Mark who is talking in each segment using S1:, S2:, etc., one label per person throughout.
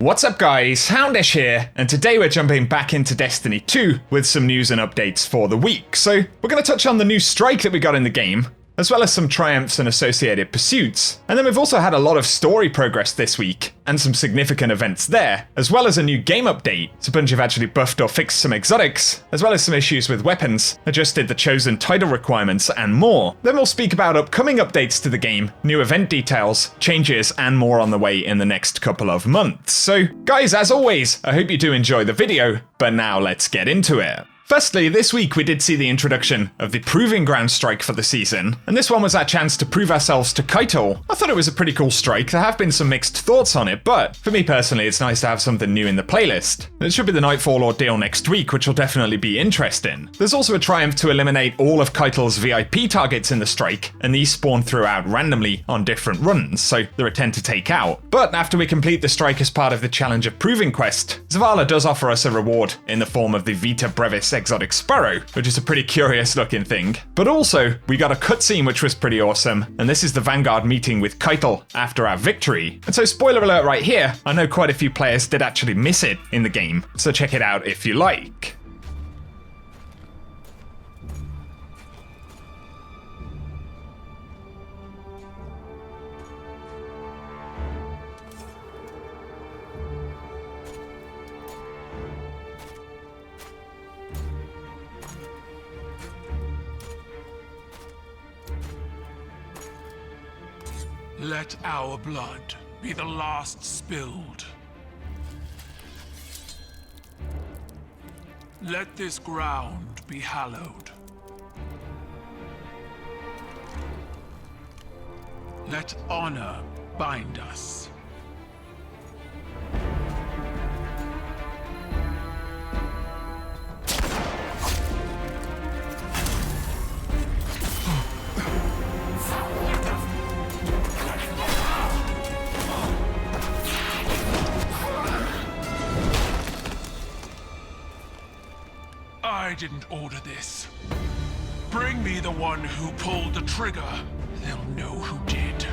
S1: What's up guys, Houndish here, and today we're jumping back into Destiny 2 with some news and updates for the week. So we're going to touch on the new strike that we got in the game, as well as some triumphs and associated pursuits. And then we've also had a lot of story progress this week, and some significant events there, as well as a new game update. So Bungie have actually buffed or fixed some exotics, as well as some issues with weapons, adjusted the chosen title requirements, and more. Then we'll speak about upcoming updates to the game, new event details, changes, and more on the way in the next couple of months. So guys, as always, I hope you do enjoy the video, but now let's get into it. Firstly, this week we did see the introduction of the Proving Ground strike for the season, and this one was our chance to prove ourselves to Kaitl. I thought it was a pretty cool strike. There have been some mixed thoughts on it, but for me personally, it's nice to have something new in the playlist. It should be the Nightfall ordeal next week, which will definitely be interesting. There's also a triumph to eliminate all of Kaitl's VIP targets in the strike, and these spawn throughout randomly on different runs, so they're a 10 to take out. But after we complete the strike as part of the Challenge of Proving quest, Zavala does offer us a reward in the form of the Vita Brevis exotic sparrow, which is a pretty curious looking thing. But also, we got a cutscene which was pretty awesome, and this is the Vanguard meeting with Kaitl after our victory. And so spoiler alert right here, I know quite a few players did actually miss it in the game, so check it out if you like.
S2: Let our blood be the last spilled. Let this ground be hallowed. Let honor bind us. I didn't order this. Bring me the one who pulled the trigger. They'll know who did.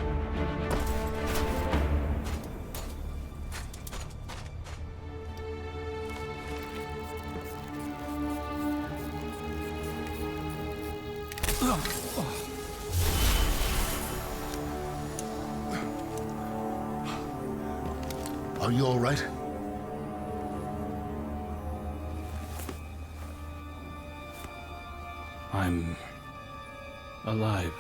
S3: Are you all right?
S4: I'm alive.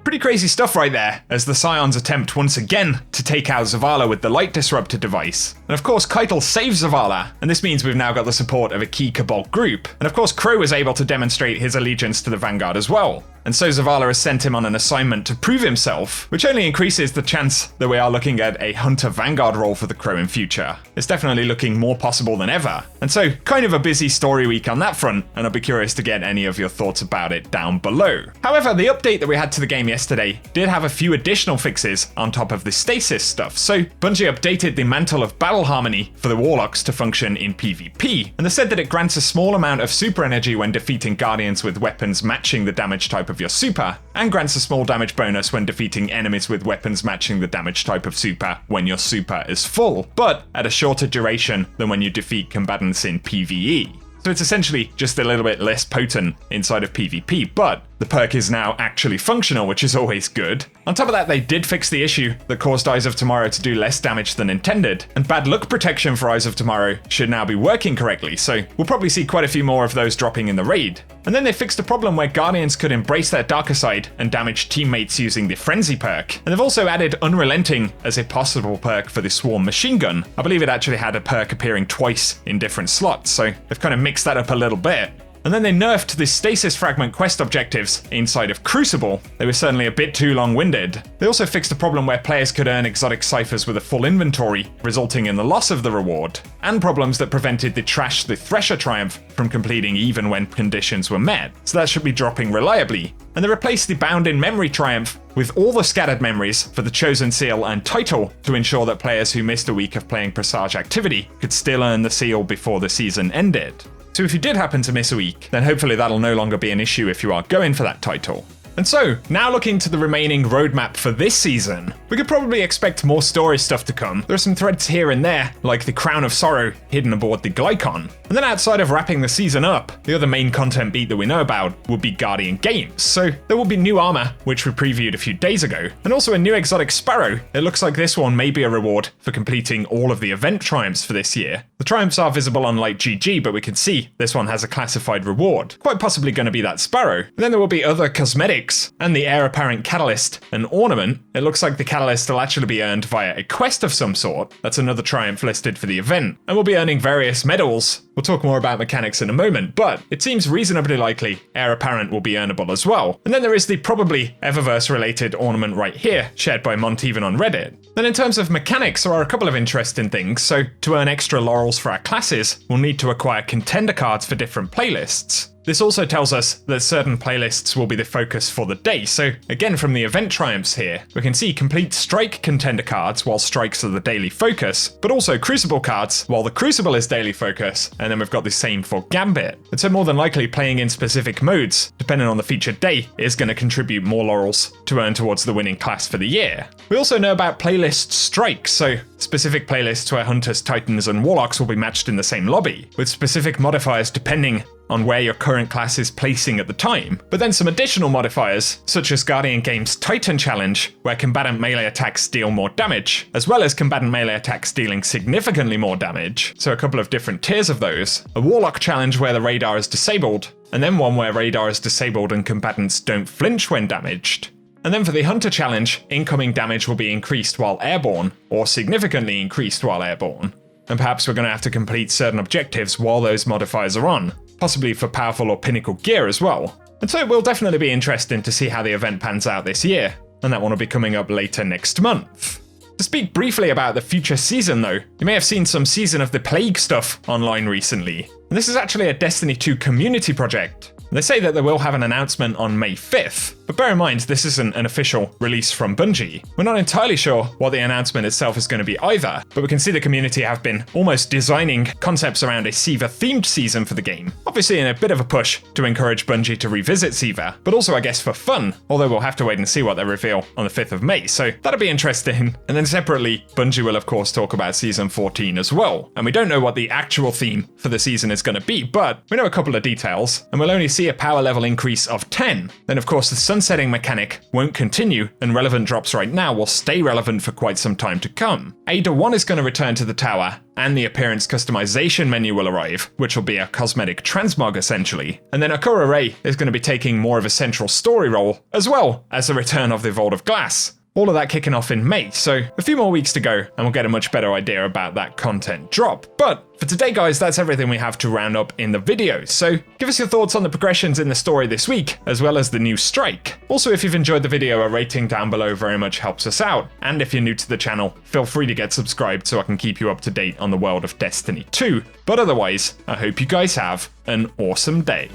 S1: Pretty crazy stuff right there, as the Scions attempt once again to take out Zavala with the Light Disruptor device. And of course Kaitl saves Zavala, and this means we've now got the support of a key Cabal group. And of course Crow was able to demonstrate his allegiance to the Vanguard as well. And so Zavala has sent him on an assignment to prove himself, which only increases the chance that we are looking at a Hunter Vanguard role for the Crow in future. It's definitely looking more possible than ever. And so, kind of a busy story week on that front, and I'll be curious to get any of your thoughts about it down below. However, the update that we had to the game yesterday did have a few additional fixes on top of the stasis stuff. So, Bungie updated the Mantle of Battle Harmony for the Warlocks to function in PvP, and they said that it grants a small amount of super energy when defeating Guardians with weapons matching the damage type of your super, and grants a small damage bonus when defeating enemies with weapons matching the damage type of super when your super is full, but at a shorter duration than when you defeat combatants in PvE. So it's essentially just a little bit less potent inside of PvP, but the perk is now actually functional, which is always good. On top of that, they did fix the issue that caused Eyes of Tomorrow to do less damage than intended, and bad luck protection for Eyes of Tomorrow should now be working correctly, so we'll probably see quite a few more of those dropping in the raid. And then they fixed a problem where Guardians could embrace their darker side and damage teammates using the Frenzy perk. And they've also added Unrelenting as a possible perk for the Swarm machine gun. I believe it actually had a perk appearing twice in different slots, so they've kind of mixed that up a little bit. And then they nerfed the Stasis Fragment quest objectives inside of Crucible. They were certainly a bit too long-winded. They also fixed a problem where players could earn exotic ciphers with a full inventory, resulting in the loss of the reward, and problems that prevented the Trash the Thresher triumph from completing even when conditions were met. So that should be dropping reliably. And they replaced the Bound in Memory triumph with all the scattered memories for the Chosen Seal and Title to ensure that players who missed a week of playing Presage activity could still earn the seal before the season ended. So if you did happen to miss a week, then hopefully that'll no longer be an issue if you are going for that title. And so, now looking to the remaining roadmap for this season, we could probably expect more story stuff to come. There are some threads here and there, like the Crown of Sorrow hidden aboard the Glycon. And then outside of wrapping the season up, the other main content beat that we know about would be Guardian Games. So there will be new armor, which we previewed a few days ago, and also a new exotic Sparrow. It looks like this one may be a reward for completing all of the event triumphs for this year. The triumphs are visible on Light GG, but we can see this one has a classified reward. Quite possibly going to be that Sparrow. And then there will be other cosmetics and the heir apparent catalyst and ornament. It looks like the catalyst will actually be earned via a quest of some sort. That's another triumph listed for the event. And we'll be earning various medals. We'll talk more about mechanics in a moment, but it seems reasonably likely heir apparent will be earnable as well. And then there is the probably Eververse related ornament right here, shared by Monteven on Reddit. Then in terms of mechanics, there are a couple of interesting things. So to earn extra laurels for our classes, we'll need to acquire contender cards for different playlists. This also tells us that certain playlists will be the focus for the day, so again from the event triumphs here, we can see complete strike contender cards while strikes are the daily focus, but also crucible cards while the crucible is daily focus, and then we've got the same for Gambit. And so more than likely playing in specific modes, depending on the featured day, is going to contribute more laurels to earn towards the winning class for the year. We also know about playlist strikes, so specific playlists where Hunters, Titans, and Warlocks will be matched in the same lobby, with specific modifiers depending on where your current class is placing at the time, but then some additional modifiers, such as Guardian Games Titan Challenge, where combatant melee attacks deal more damage, as well as combatant melee attacks dealing significantly more damage, so a couple of different tiers of those, a Warlock Challenge where the radar is disabled, and then one where radar is disabled and combatants don't flinch when damaged. And then for the Hunter Challenge, incoming damage will be increased while airborne, or significantly increased while airborne. And perhaps we're going to have to complete certain objectives while those modifiers are on, possibly for powerful or pinnacle gear as well. And so it will definitely be interesting to see how the event pans out this year, and that one will be coming up later next month. To speak briefly about the future season though, you may have seen some Season of the Plague stuff online recently, and this is actually a Destiny 2 community project. They say that they will have an announcement on May 5th, but bear in mind this isn't an official release from Bungie. We're not entirely sure what the announcement itself is going to be either, but we can see the community have been almost designing concepts around a Siva-themed season for the game. Obviously in a bit of a push to encourage Bungie to revisit Siva, but also I guess for fun, although we'll have to wait and see what they reveal on the 5th of May, so that'll be interesting. And then separately, Bungie will of course talk about Season 14 as well, and we don't know what the actual theme for the season is going to be, but we know a couple of details, and we'll only see a power level increase of 10. Then of course the sunsetting mechanic won't continue, and relevant drops right now will stay relevant for quite some time to come. Ada 1 is going to return to the tower, and the appearance customization menu will arrive, which will be a cosmetic transmog essentially. And then Akura Ray is going to be taking more of a central story role, as well as the return of the Vault of Glass. All of that kicking off in May, so a few more weeks to go and we'll get a much better idea about that content drop. But for today guys, that's everything we have to round up in the video, so give us your thoughts on the progressions in the story this week, as well as the new strike. Also, if you've enjoyed the video, a rating down below very much helps us out, and if you're new to the channel, feel free to get subscribed so I can keep you up to date on the world of Destiny 2. But otherwise, I hope you guys have an awesome day.